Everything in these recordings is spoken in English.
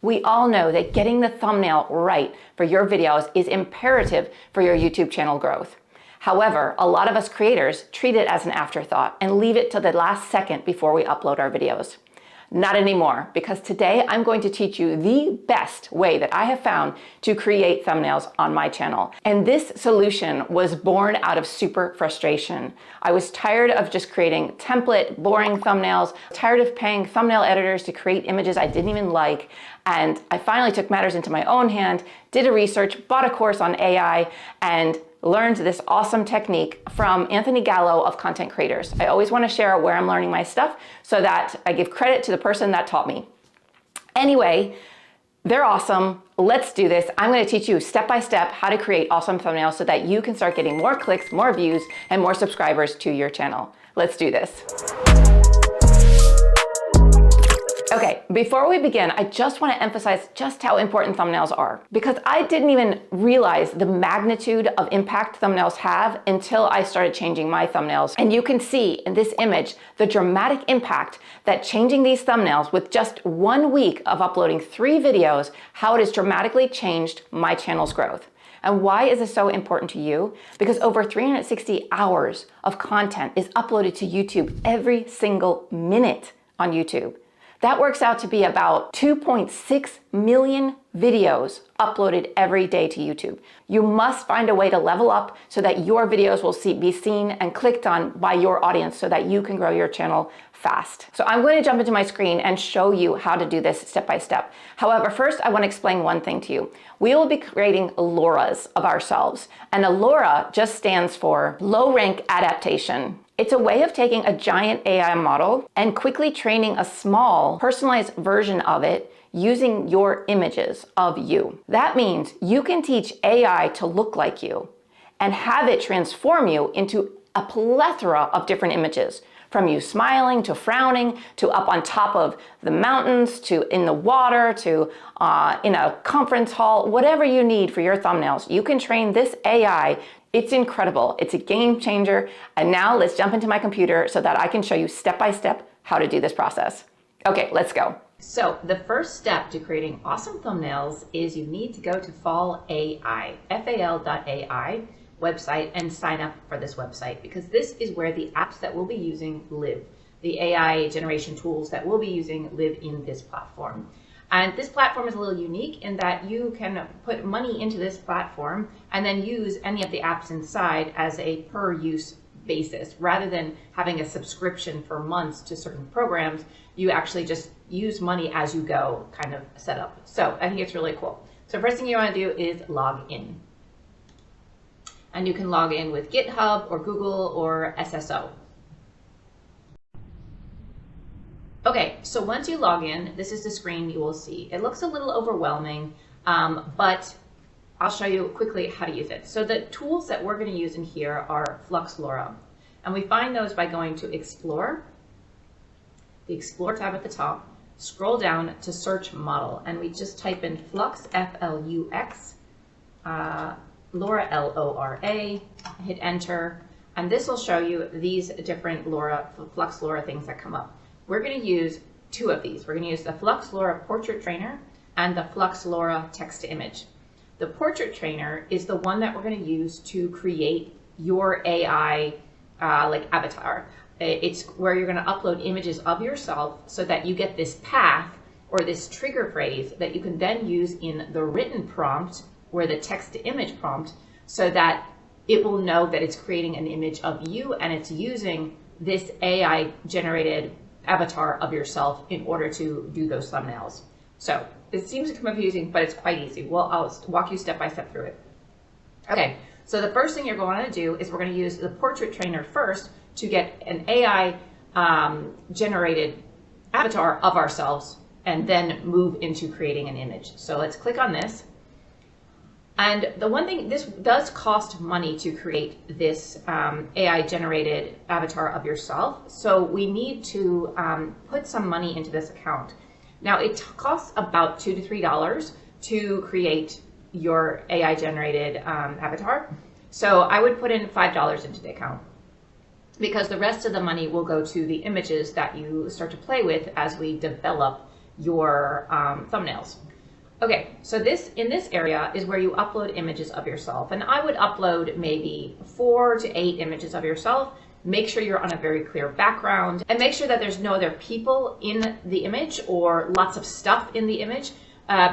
We all know that getting the thumbnail right for your videos is imperative for your YouTube channel growth. However, a lot of us creators treat it as an afterthought and leave it till the last second before we upload our videos. Not anymore, because today I'm going to teach you the best way that I have found to create thumbnails on my channel. And this solution was born out of super frustration. I was tired of just creating template, boring thumbnails, tired of paying thumbnail editors to create images I didn't even like. And I finally took matters into my own hand, did a research, bought a course on AI, and learned this awesome technique from Anthony Gallo of Content Creators. I always want to share where I'm learning my stuff so that I give credit to the person that taught me. Anyway, they're awesome. Let's do this. I'm going to teach you step by step how to create awesome thumbnails so that you can start getting more clicks, more views, and more subscribers to your channel. Let's do this. Okay, before we begin, I just want to emphasize just how important thumbnails are, because I didn't even realize the magnitude of impact thumbnails have until I started changing my thumbnails. And you can see in this image the dramatic impact that changing these thumbnails with just 1 week of uploading 3 videos, how it has dramatically changed my channel's growth. And why is this so important to you? Because over 360 hours of content is uploaded to YouTube every single minute on YouTube. That works out to be about 2.6 million videos uploaded every day to YouTube. You must find a way to level up so that your videos will be seen and clicked on by your audience so that you can grow your channel fast. So I'm going to jump into my screen and show you how to do this step by step. However, first I want to explain one thing to you. We will be creating LoRAs of ourselves, and a LoRA just stands for low rank adaptation. It's a way of taking a giant AI model and quickly training a small, personalized version of it using your images of you. That means you can teach AI to look like you and have it transform you into a plethora of different images, from you smiling to frowning to up on top of the mountains to in the water to in a conference hall, whatever you need for your thumbnails. You can train this AI. It's incredible. It's a game changer. And now let's jump into my computer so that I can show you step by step how to do this process. Okay, let's go. So the first step to creating awesome thumbnails is you need to go to Fal.ai, Fal.ai website, and sign up for this website, because this is where the apps that we'll be using live. The AI generation tools that we'll be using live in this platform. And this platform is a little unique in that you can put money into this platform and then use any of the apps inside as a per use basis. Rather than having a subscription for months to certain programs, you actually just use money as you go kind of setup. So I think it's really cool. So first thing you want to do is log in. And you can log in with GitHub or Google or SSO. Okay, so once you log in, this is the screen you will see. It looks a little overwhelming, but I'll show you quickly how to use it. So the tools that we're going to use in here are Flux LoRa, and we find those by going to Explore, the Explore tab at the top, scroll down to Search Model, and we just type in Flux, F-L-U-X, LoRa, L-O-R-A, hit Enter, and this will show you these different Flux LoRa things that come up. We're going to use 2 of these. We're going to use the Flux LoRa Portrait Trainer and the Flux LoRa Text to Image. The Portrait Trainer is the one that we're going to use to create your AI like avatar. It's where you're going to upload images of yourself so that you get this path or this trigger phrase that you can then use in the written prompt or the text to image prompt, so that it will know that it's creating an image of you and it's using this AI generated avatar of yourself in order to do those thumbnails. So it seems confusing, but it's quite easy. Well, I'll walk you step by step through it. Okay, so the first thing you're going to do is we're going to use the Portrait Trainer first to get an AI generated avatar of ourselves and then move into creating an image. So let's click on this. And the one thing, this does cost money to create this AI generated avatar of yourself. So we need to put some money into this account. Now it costs about $2 to $3 to create your AI generated avatar. So I would put in $5 into the account, because the rest of the money will go to the images that you start to play with as we develop your thumbnails. Okay, so in this area is where you upload images of yourself. And I would upload maybe 4 to 8 images of yourself. Make sure you're on a very clear background and make sure that there's no other people in the image or lots of stuff in the image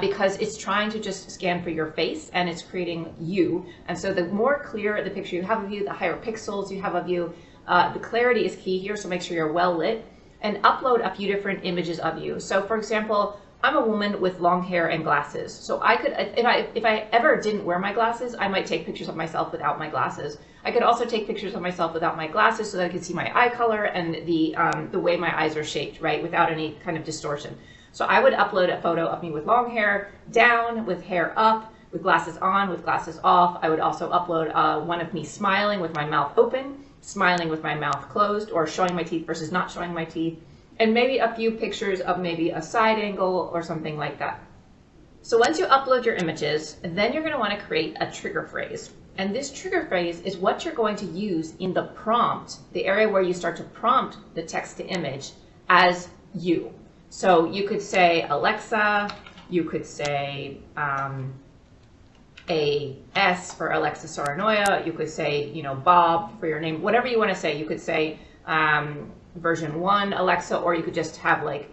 because it's trying to just scan for your face and it's creating you. And so the more clear the picture you have of you, the higher pixels you have of you, the clarity is key here, so make sure you're well lit and upload a few different images of you. So for example, I'm a woman with long hair and glasses. So I could, if I ever didn't wear my glasses, I might take pictures of myself without my glasses. I could also take pictures of myself without my glasses so that I could see my eye color and the way my eyes are shaped, right, without any kind of distortion. So I would upload a photo of me with long hair down, with hair up, with glasses on, with glasses off. I would also upload one of me smiling with my mouth open, smiling with my mouth closed, or showing my teeth versus not showing my teeth. And maybe a few pictures of maybe a side angle or something like that. So once you upload your images, then you're going to want to create a trigger phrase. And this trigger phrase is what you're going to use in the prompt, the area where you start to prompt the text to image as you. So you could say Alexa, you could say a S for Alexa Soranoia, you could say, you know, Bob for your name, whatever you want to say. You could say version 1 Alexa, or you could just have like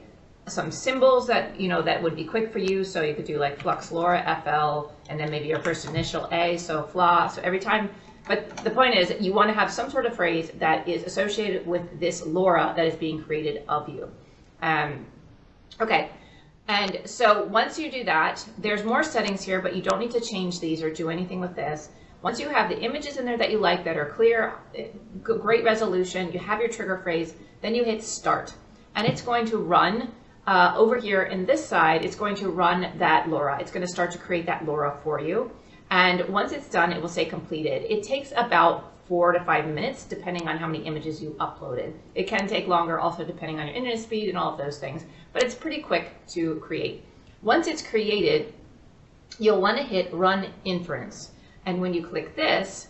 some symbols that, you know, that would be quick for you. So you could do like Flux Laura, FL, and then maybe your first initial A, so FLA. So every time, but the point is you want to have some sort of phrase that is associated with this Laura that is being created of you. Okay, and so once you do that, there's more settings here, but you don't need to change these or do anything with this. Once you have the images in there that you like, that are clear, great resolution, you have your trigger phrase, then you hit start. And it's going to run over here in this side, it's going to run that LoRa. It's going to start to create that LoRa for you. And once it's done, it will say completed. It takes about 4 to 5 minutes, depending on how many images you uploaded. It can take longer, also depending on your internet speed and all of those things, but it's pretty quick to create. Once it's created, you'll want to hit run inference. And when you click this,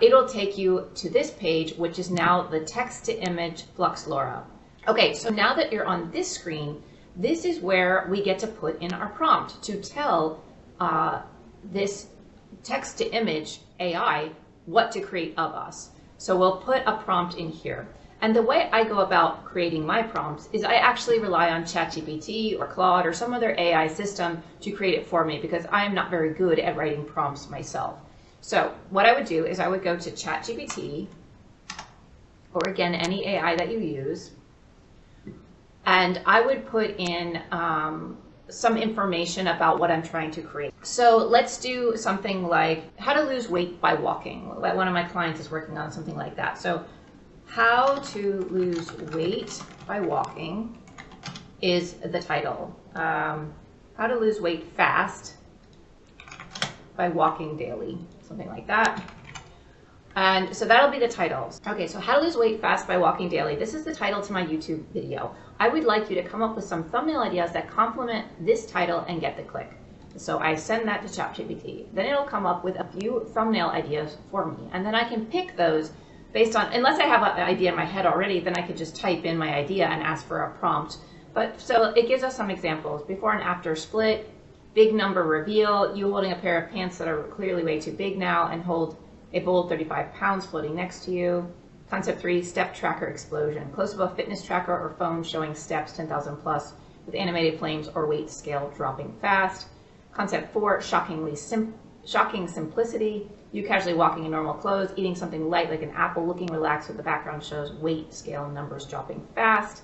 it'll take you to this page, which is now the text to image Flux Laura. Okay, so now that you're on this screen, this is where we get to put in our prompt to tell this text to image AI what to create of us. So we'll put a prompt in here. And the way I go about creating my prompts is I actually rely on ChatGPT or Claude or some other AI system to create it for me because I am not very good at writing prompts myself. So what I would do is I would go to ChatGPT, or again, any AI that you use, and I would put in some information about what I'm trying to create. So let's do something like how to lose weight by walking. One of my clients is working on something like that. So how to lose weight by walking is the title. How to lose weight fast by walking daily, something like that. And so that'll be the title. Okay, so how to lose weight fast by walking daily. This is the title to my YouTube video. I would like you to come up with some thumbnail ideas that complement this title and get the click. So I send that to ChatGPT. Then it'll come up with a few thumbnail ideas for me. And then I can pick those based on, unless I have an idea in my head already, then I could just type in my idea and ask for a prompt. But so it gives us some examples. Before and after split, big number reveal, you holding a pair of pants that are clearly way too big now and hold a bold 35 pounds floating next to you. Concept 3, step tracker explosion. Close-up of fitness tracker or phone showing steps 10,000 plus with animated flames or weight scale dropping fast. Concept 4, shocking simplicity. You casually walking in normal clothes, eating something light like an apple, looking relaxed with the background shows weight scale numbers dropping fast.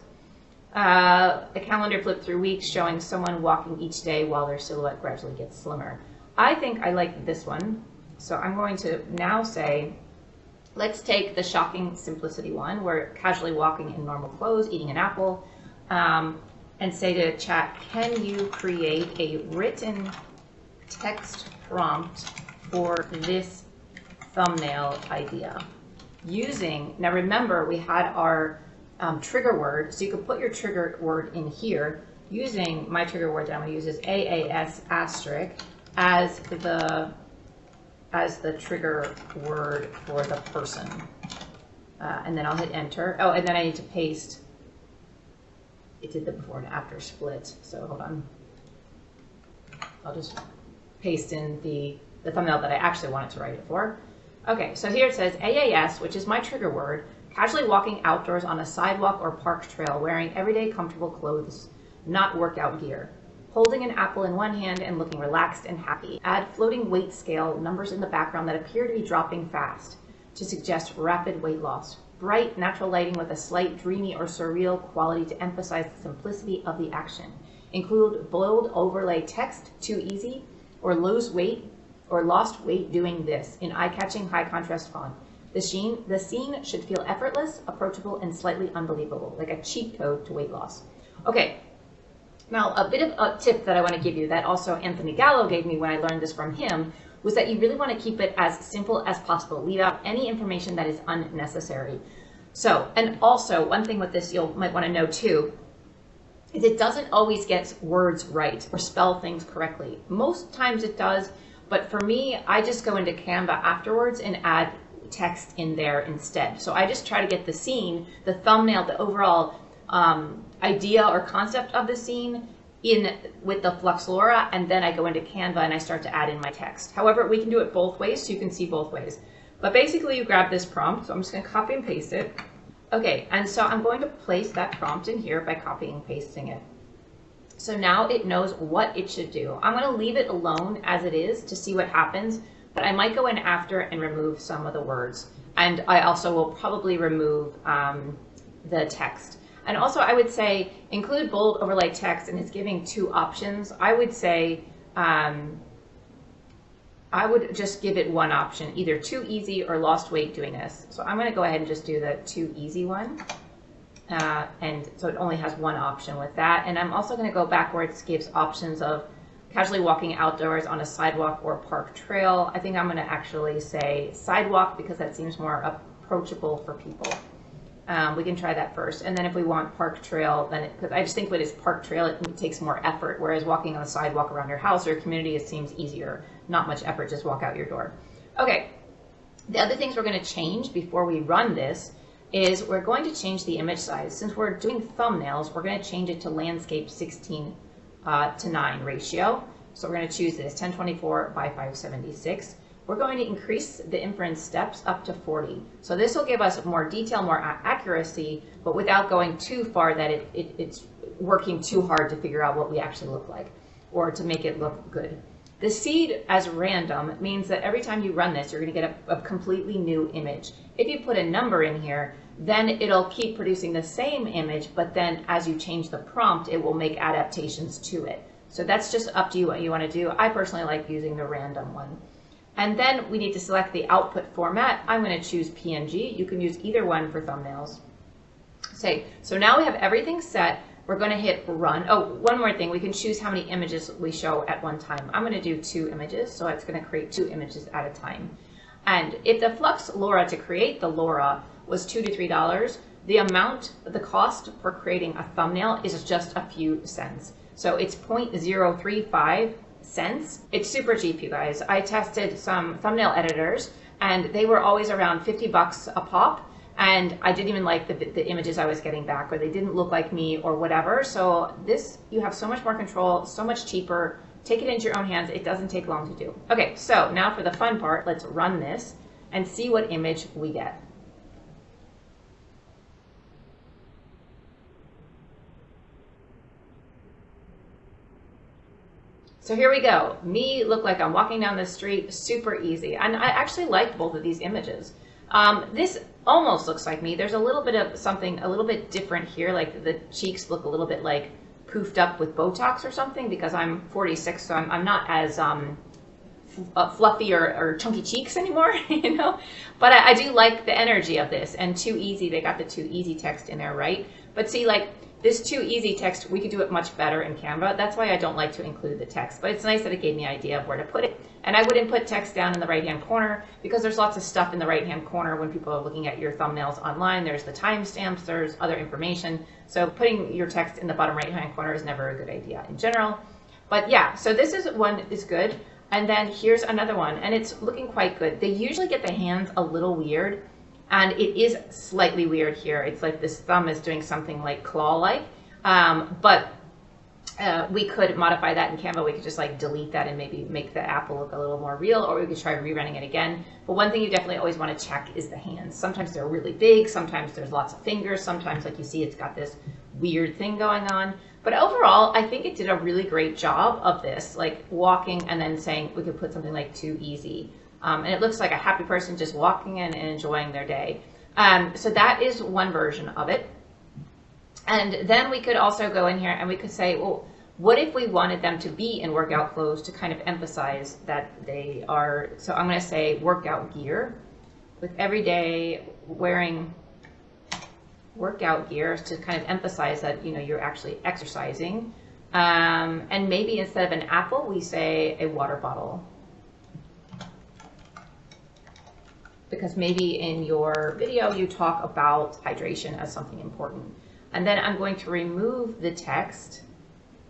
A calendar flip through weeks showing someone walking each day while their silhouette gradually gets slimmer. I think I like this one. So I'm going to now say, let's take the shocking simplicity one. We're casually walking in normal clothes, eating an apple, and say to chat, can you create a written text prompt for this thumbnail idea? Using, now remember we had our trigger word, so you could put your trigger word in here using my trigger word that I'm going to use is AAS asterisk as the trigger word for the person. And then I'll hit enter. Oh, and then I need to paste. It did the before and after split, so hold on. I'll just paste in the thumbnail that I actually wanted to write it for. Okay, so here it says AAS, which is my trigger word, casually walking outdoors on a sidewalk or park trail wearing everyday comfortable clothes, not workout gear. Holding an apple in one hand and looking relaxed and happy. Add floating weight scale numbers in the background that appear to be dropping fast to suggest rapid weight loss. Bright, natural lighting with a slight dreamy or surreal quality to emphasize the simplicity of the action. Include bold overlay text, too easy, or lose weight or lost weight doing this in eye-catching high contrast font. The scene should feel effortless, approachable, and slightly unbelievable, like a cheat code to weight loss. Okay, now a bit of a tip that I want to give you that also Anthony Gallo gave me when I learned this from him was that you really want to keep it as simple as possible. Leave out any information that is unnecessary. So, and also one thing with this you might want to know too, is it doesn't always get words right or spell things correctly. Most times it does, but for me, I just go into Canva afterwards and add text in there instead. So I just try to get the scene, the thumbnail, the overall idea or concept of the scene in with the Flux LoRa, and then I go into Canva and I start to add in my text. However, we can do it both ways, so you can see both ways. But basically you grab this prompt, so I'm just gonna copy and paste it. Okay, and so I'm going to place that prompt in here by copying and pasting it. So now it knows what it should do. I'm gonna leave it alone as it is to see what happens, but I might go in after and remove some of the words. And I also will probably remove the text. And also I would say include bold overlay text, and it's giving two options. I would say, I would just give it one option, either too easy or lost weight doing this. So I'm gonna go ahead and just do the too easy one. And so it only has one option with that. And I'm also gonna go backwards, gives options of casually walking outdoors on a sidewalk or park trail. I think I'm gonna actually say sidewalk because that seems more approachable for people. We can try that first. And then if we want park trail, then because I just think when it's park trail, it takes more effort. Whereas walking on a sidewalk around your house or your community, it seems easier. Not much effort, just walk out your door. Okay, the other things we're gonna change before we run this is we're going to change the image size. Since we're doing thumbnails, we're gonna change it to landscape 16 to 9 ratio. So we're gonna choose this 1024 by 576. We're going to increase the inference steps up to 40. So this will give us more detail, more accuracy, but without going too far that it's working too hard to figure out what we actually look like or to make it look good. The seed as random means that every time you run this, you're gonna get a completely new image. If you put a number in here, then it'll keep producing the same image, but then as you change the prompt, it will make adaptations to it. So that's just up to you what you wanna do. I personally like using the random one. And then we need to select the output format. I'm going to choose PNG. You can use either one for thumbnails. So now we have everything set. We're going to hit run. Oh, one more thing. We can choose how many images we show at one time. I'm going to do 2 images, so it's going to create 2 images at a time. And if the Flux LoRa to create the LoRa was $2 to $3, the cost for creating a thumbnail is just a few cents. So it's 0.035 cents. It's super cheap, you guys. I tested some thumbnail editors and they were always around 50 bucks a pop, and I didn't even like the images I was getting back, or they didn't look like me or whatever. So this, you have so much more control, so much cheaper. Take it into your own hands. It doesn't take long to do. Okay, so now for the fun part, let's run this and see what image we get. So here we go. Me look like I'm walking down the street, super easy. And I actually like both of these images. This almost looks like me. There's a little bit of something a little bit different here, like the cheeks look a little bit like poofed up with Botox or something, because I'm 46, so I'm not as fluffy or chunky cheeks anymore, you know? But I do like the energy of this, and too easy, they got the too easy text in there, right? But see, like, this too easy text, we could do it much better in Canva. That's why I don't like to include the text, but it's nice that it gave me an idea of where to put it. And I wouldn't put text down in the right-hand corner because there's lots of stuff in the right-hand corner when people are looking at your thumbnails online. There's the timestamps, there's other information. So putting your text in the bottom right-hand corner is never a good idea in general. But yeah, so this is one is good. And then here's another one, and it's looking quite good. They usually get the hands a little weird, and it is slightly weird here. It's like this thumb is doing something like claw-like, but We could modify that in Canva. We could just like delete that and maybe make the apple look a little more real, or we could try rerunning it again. But one thing you definitely always want to check is the hands. Sometimes they're really big, sometimes there's lots of fingers, sometimes like you see it's got this weird thing going on. But overall, I think it did a really great job of this, like walking and then saying we could put something like too easy. And it looks like a happy person just walking in and enjoying their day. So that is one version of it. And then we could also go in here and we could say, well, what if we wanted them to be in workout clothes to kind of emphasize that they are, so I'm going to say workout gear, with every day wearing workout gear to kind of emphasize that, you know, you're actually exercising. And maybe instead of an apple, we say a water bottle. Because maybe in your video you talk about hydration as something important. And then I'm going to remove the text.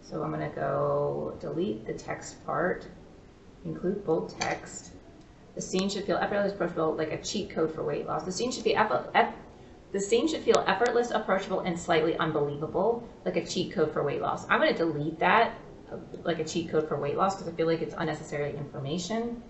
So I'm going to go delete the text part, include bold text. The scene should feel effortless, approachable, like a cheat code for weight loss. The scene should feel effortless, approachable, and slightly unbelievable, like a cheat code for weight loss. I'm going to delete that, like a cheat code for weight loss, because I feel like it's unnecessary information.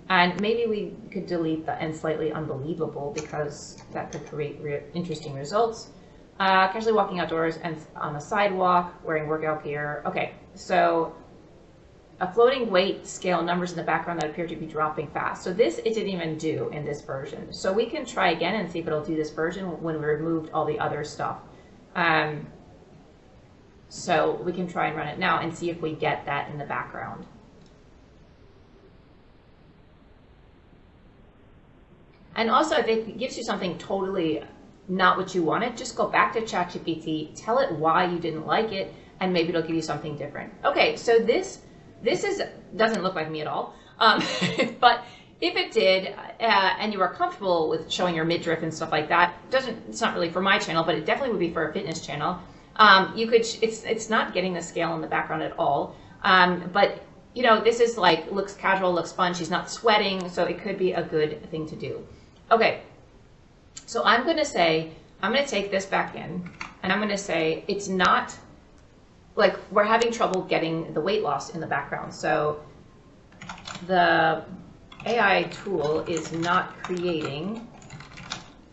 And maybe we could delete the and slightly unbelievable, because that could create interesting results. Casually walking outdoors and on the sidewalk, wearing workout gear. Okay, so a floating weight scale, numbers in the background that appear to be dropping fast. So this it didn't even do in this version. So we can try again and see if it'll do this version when we removed all the other stuff. So we can try and run it now and see if we get that in the background. And also, if it gives you something totally not what you wanted, just go back to ChatGPT, tell it why you didn't like it, and maybe it'll give you something different. Okay, so this doesn't look like me at all, but if it did, and you are comfortable with showing your midriff and stuff like that, it's not really for my channel, but it definitely would be for a fitness channel. You could, it's not getting the scale in the background at all, but you know, this is like, looks casual, looks fun, she's not sweating, so it could be a good thing to do. Okay, so I'm going to take this back in, and I'm going to say it's not, like, we're having trouble getting the weight loss in the background. So the AI tool is not creating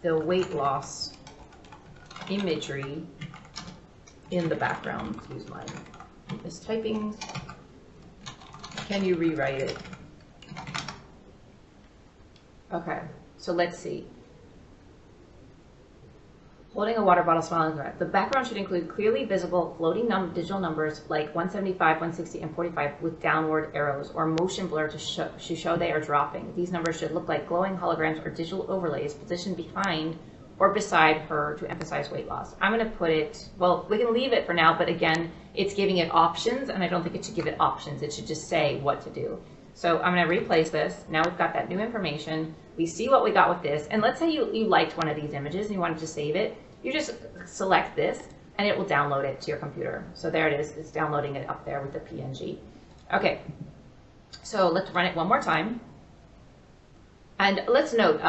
the weight loss imagery in the background. Excuse my mistyping. Can you rewrite it? Okay, so let's see. Holding a water bottle, smiling. The background should include clearly visible floating digital numbers like 175, 160, and 45 with downward arrows or motion blur to show they are dropping. These numbers should look like glowing holograms or digital overlays positioned behind or beside her to emphasize weight loss. I'm going to put it, well, we can leave it for now, but again, it's giving it options, and I don't think it should give it options. It should just say what to do. So I'm going to replace this. Now we've got that new information. We see what we got with this. And let's say you liked one of these images and you wanted to save it. You just select this and it will download it to your computer. So there it is. It's downloading it up there with the PNG. Okay, so let's run it one more time. And let's note,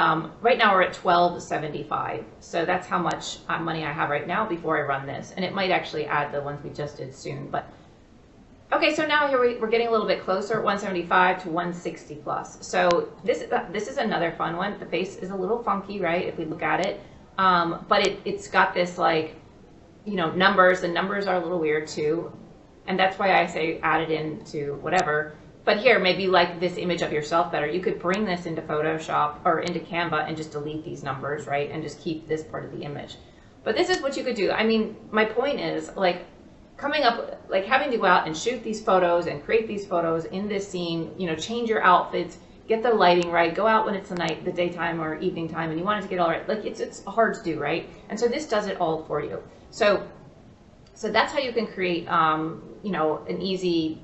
right now we're at $12.75. So that's how much money I have right now before I run this. And it might actually add the ones we just did soon. But okay, so now here we're getting a little bit closer, 175 to 160 plus. So this is another fun one. The face is a little funky, right, if we look at it. But it's got this, like, you know, numbers. The numbers are a little weird too. And that's why I say add it into whatever. But here, maybe you like this image of yourself better. You could bring this into Photoshop or into Canva and just delete these numbers, right? And just keep this part of the image. But this is what you could do. I mean, my point is, like, coming up, like having to go out and shoot these photos and create these photos in this scene, you know, change your outfits, get the lighting right, go out when it's the daytime or evening time, and you want it to get all right. Like, it's hard to do, right? And so this does it all for you. So that's how you can create, you know, an easy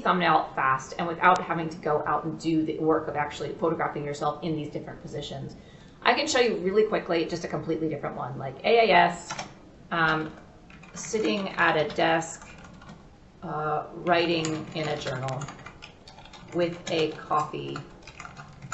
thumbnail fast and without having to go out and do the work of actually photographing yourself in these different positions. I can show you really quickly just a completely different one, like AAS, sitting at a desk, writing in a journal with a coffee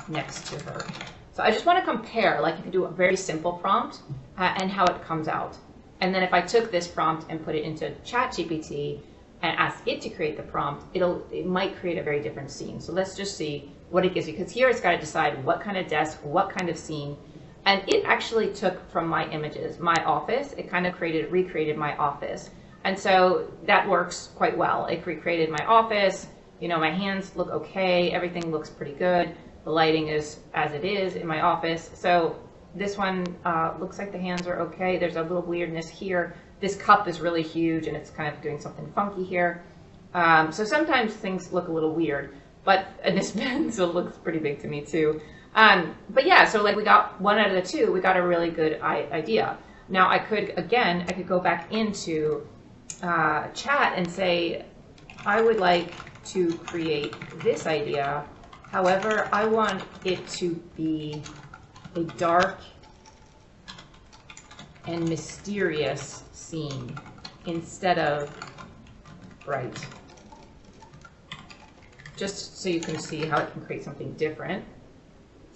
next to her. So I just want to compare, like if you do a very simple prompt and how it comes out. And then if I took this prompt and put it into ChatGPT, and ask it to create the prompt, it might create a very different scene. So let's just see what it gives you, because here it's got to decide what kind of desk, what kind of scene. And it actually took from my images, my office, it kind of recreated my office. And so that works quite well. It recreated my office, my hands look okay, everything looks pretty good. The lighting is as it is in my office. So this one looks like the hands are okay. There's a little weirdness here. This cup is really huge and it's kind of doing something funky here. So sometimes things look a little weird, and this pencil looks pretty big to me too. But yeah, so like we got 1 out of the 2, we got a really good idea. Now I could go back into chat and say, I would like to create this idea. However, I want it to be a dark and mysterious scene instead of bright. Just so you can see how it can create something different.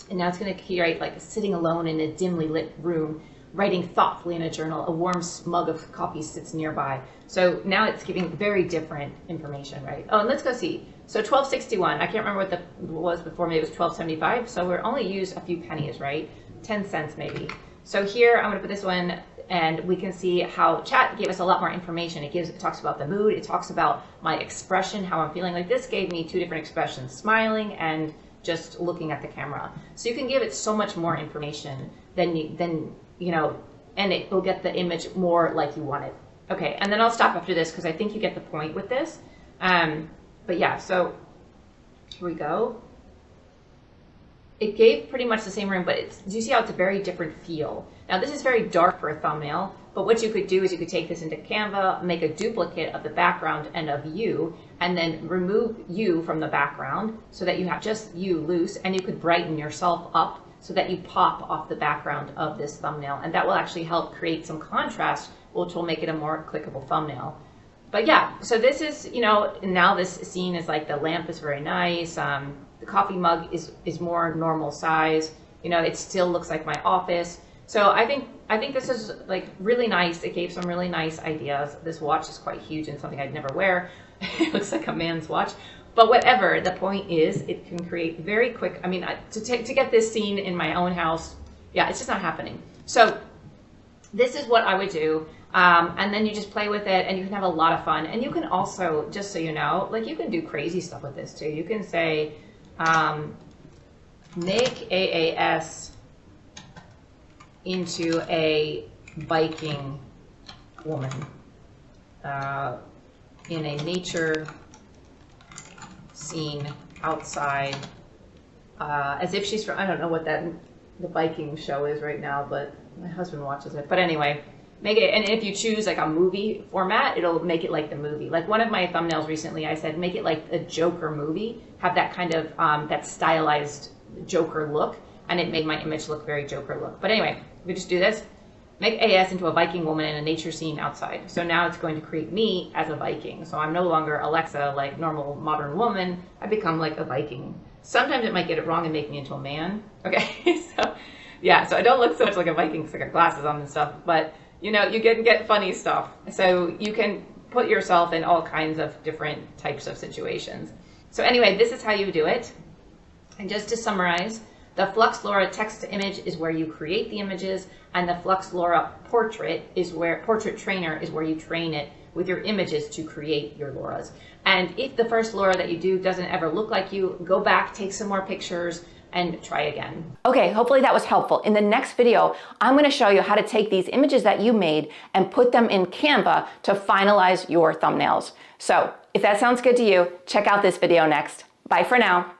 And now it's going to create like sitting alone in a dimly lit room, writing thoughtfully in a journal. A warm mug of coffee sits nearby. So now it's giving very different information, right? Oh, and let's go see. So 1261, I can't remember what was before, maybe it was 1275. So we're only used a few pennies, right? 10 cents maybe. So here I'm going to put this one, and we can see how chat gave us a lot more information. It talks about the mood, it talks about my expression, how I'm feeling. Like this gave me 2 different expressions, smiling and just looking at the camera. So you can give it so much more information than and it will get the image more like you want it. Okay, and then I'll stop after this because I think you get the point with this. But yeah, so here we go. It gave pretty much the same room, but do you see how it's a very different feel? Now this is very dark for a thumbnail, but what you could do is you could take this into Canva, make a duplicate of the background and of you, and then remove you from the background so that you have just you loose, and you could brighten yourself up so that you pop off the background of this thumbnail. And that will actually help create some contrast, which will make it a more clickable thumbnail. But yeah, so this is, now this scene is like the lamp is very nice. The coffee mug is more normal size. It still looks like my office. So I think this is like really nice. It gave some really nice ideas. This watch is quite huge and something I'd never wear. It looks like a man's watch. But whatever, the point is it can create very quick, to get this scene in my own house, yeah, it's just not happening. So this is what I would do. And then you just play with it and you can have a lot of fun. And you can also, just so you know, like you can do crazy stuff with this too. You can say, make AAS into a biking woman in a nature scene outside, as if she's from, I don't know what the biking show is right now, but my husband watches it. But anyway, make it, and if you choose like a movie format, it'll make it like the movie. Like one of my thumbnails recently, I said, make it like a Joker movie, have that kind of, that stylized Joker look, and it made my image look very Joker look. But anyway, we just do this, make AS into a Viking woman in a nature scene outside. So now it's going to create me as a Viking. So I'm no longer Alexa, like normal modern woman, I become like a Viking. Sometimes it might get it wrong and make me into a man. Okay, so yeah, so I don't look so much like a Viking because I got glasses on and stuff, but you can get funny stuff. So you can put yourself in all kinds of different types of situations. So anyway, this is how you do it. And just to summarize, the Flux Laura text to image is where you create the images, and the Flux Laura portrait trainer is where you train it with your images to create your Lauras. And if the first Laura that you do doesn't ever look like you, go back, take some more pictures, and try again. Okay, hopefully that was helpful. In the next video, I'm gonna show you how to take these images that you made and put them in Canva to finalize your thumbnails. So if that sounds good to you, check out this video next. Bye for now.